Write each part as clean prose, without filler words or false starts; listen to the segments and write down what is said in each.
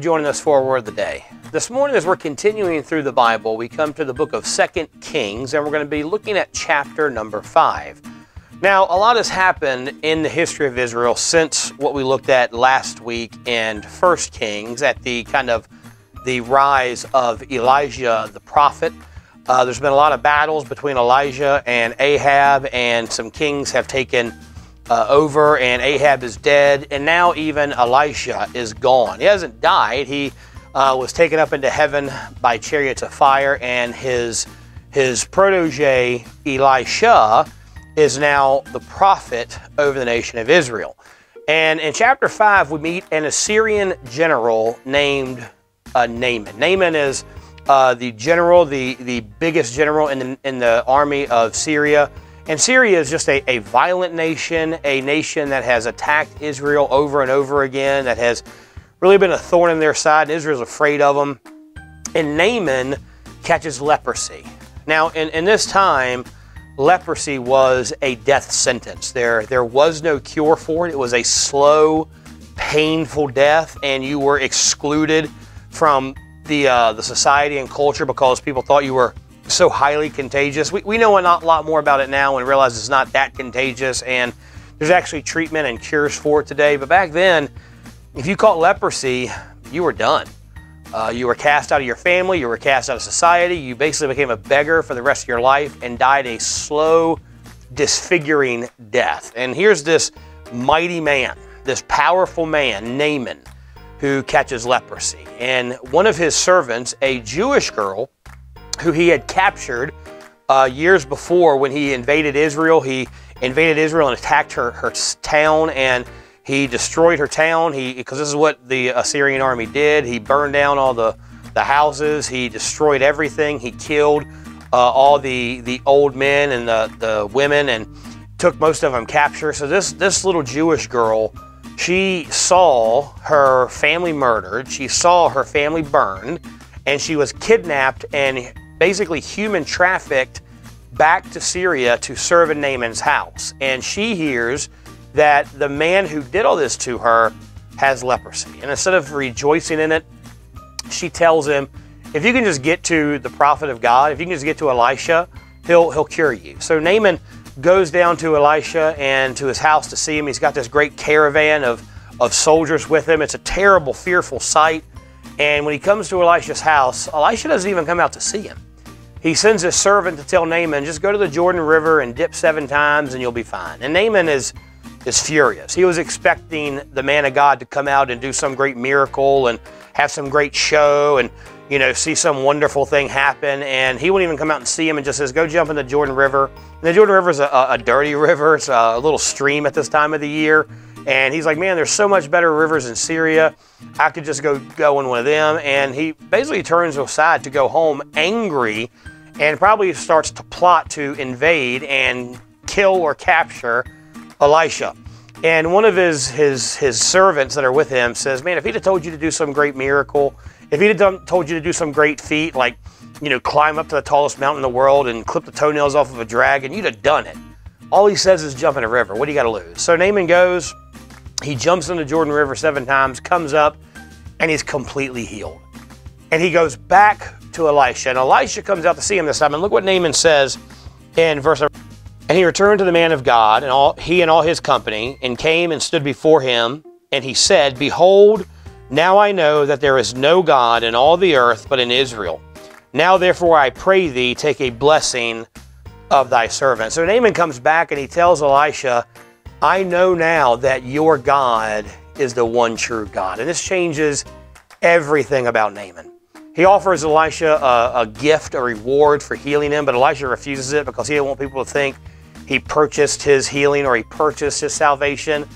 joining us for a Word of the Day. This morning, as we're continuing through the Bible, we come to the book of 2 Kings, and we're going to be looking at chapter number 5. Now, a lot has happened in the history of Israel since what we looked at last week in 1 Kings, at the the rise of Elijah the prophet. There's been a lot of battles between Elijah and Ahab, and some kings have taken over, and Ahab is dead, and now even Elisha is gone. He hasn't died. He was taken up into heaven by chariots of fire, and his protege Elisha is now the prophet over the nation of Israel. And in chapter 5, we meet an Assyrian general named Naaman. Naaman is the general, the biggest general in the army of Syria. And Syria is just a violent nation, a nation that has attacked Israel over and over again, that has really been a thorn in their side, and Israel's afraid of them. And Naaman catches leprosy. Now, in this time, leprosy was a death sentence. There was no cure for it. It was a slow, painful death, and you were excluded from the society and culture because people thought you were so highly contagious. We know a lot more about it now and realize it's not that contagious, and there's actually treatment and cures for it today. But back then, if you caught leprosy, you were done. You were cast out of your family, you were cast out of society, you basically became a beggar for the rest of your life and died a slow, disfiguring death. And here's this mighty man, this powerful man, Naaman, who catches leprosy. And one of his servants, a Jewish girl, who he had captured years before when he invaded Israel. He invaded Israel and attacked her town, and he destroyed her town. Because this is what the Assyrian army did. He burned down all the houses. He destroyed everything. He killed all the old men and the women, and took most of them captured. So this little Jewish girl, she saw her family murdered. She saw her family burned, and she was kidnapped and basically human trafficked back to Syria to serve in Naaman's house. And she hears that the man who did all this to her has leprosy. And instead of rejoicing in it, she tells him, if you can just get to the prophet of God, if you can just get to Elisha, he'll cure you. So Naaman goes down to Elisha and to his house to see him. He's got this great caravan of soldiers with him. It's a terrible, fearful sight. And when he comes to Elisha's house, Elisha doesn't even come out to see him. He sends his servant to tell Naaman, just go to the Jordan River and dip 7 times and you'll be fine. And Naaman is furious. He was expecting the man of God to come out and do some great miracle and have some great show and, see some wonderful thing happen. And he wouldn't even come out and see him, and just says, go jump in the Jordan River. And the Jordan River is a dirty river. It's a little stream at this time of the year. And he's like, man, there's so much better rivers in Syria. I could just go in one of them. And he basically turns aside to go home angry, and probably starts to plot to invade and kill or capture Elisha. And one of his servants that are with him says, man, if he'd have told you to do some great miracle, if he'd have told you to do some great feat, like, climb up to the tallest mountain in the world and clip the toenails off of a dragon, you'd have done it. All he says is jump in a river. What do you got to lose? So Naaman goes, he jumps in the Jordan River 7 times, comes up, and he's completely healed. And he goes back to Elisha, and Elisha comes out to see him this time. And look what Naaman says in verse. And he returned to the man of God, and he and all his company, and came and stood before him. And he said, behold, now I know that there is no God in all the earth but in Israel. Now therefore I pray thee, take a blessing of thy servant. So Naaman comes back and he tells Elisha, I know now that your God is the one true God. And this changes everything about Naaman. He offers Elisha a gift, a reward for healing him, but Elisha refuses it because he didn't want people to think he purchased his healing or he purchased his salvation.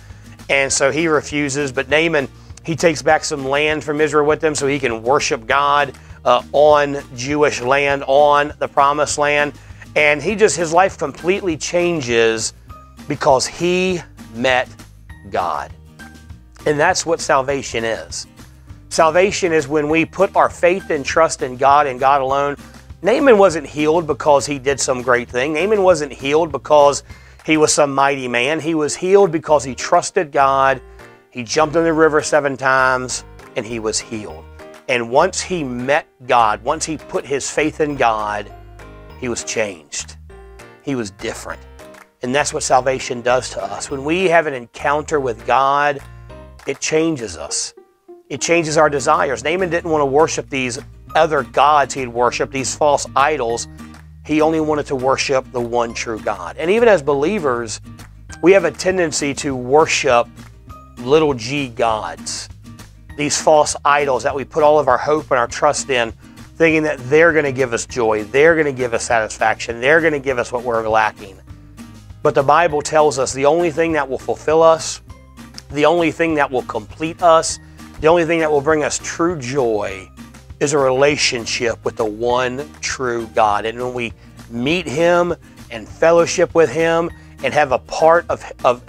And so he refuses. But Naaman, he takes back some land from Israel with him so he can worship God on Jewish land, on the promised land. And his life completely changes because he met God. And that's what salvation is. Salvation is when we put our faith and trust in God and God alone. Naaman wasn't healed because he did some great thing. Naaman wasn't healed because he was some mighty man. He was healed because he trusted God. He jumped in the river 7 times, and he was healed. And once he met God, once he put his faith in God, he was changed. He was different. And that's what salvation does to us. When we have an encounter with God, it changes us. It changes our desires. Naaman didn't want to worship these other gods he had worshipped, these false idols. He only wanted to worship the one true God. And even as believers, we have a tendency to worship little g gods, these false idols that we put all of our hope and our trust in, thinking that they're going to give us joy, they're going to give us satisfaction, they're going to give us what we're lacking. But the Bible tells us the only thing that will fulfill us, the only thing that will complete us, the only thing that will bring us true joy is a relationship with the one true God. And when we meet him and fellowship with him and have a part of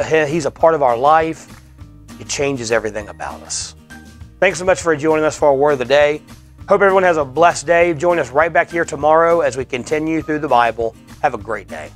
he's a part of our life, it changes everything about us. Thanks so much for joining us for our Word of the Day. Hope everyone has a blessed day. Join us right back here tomorrow as we continue through the Bible. Have a great day.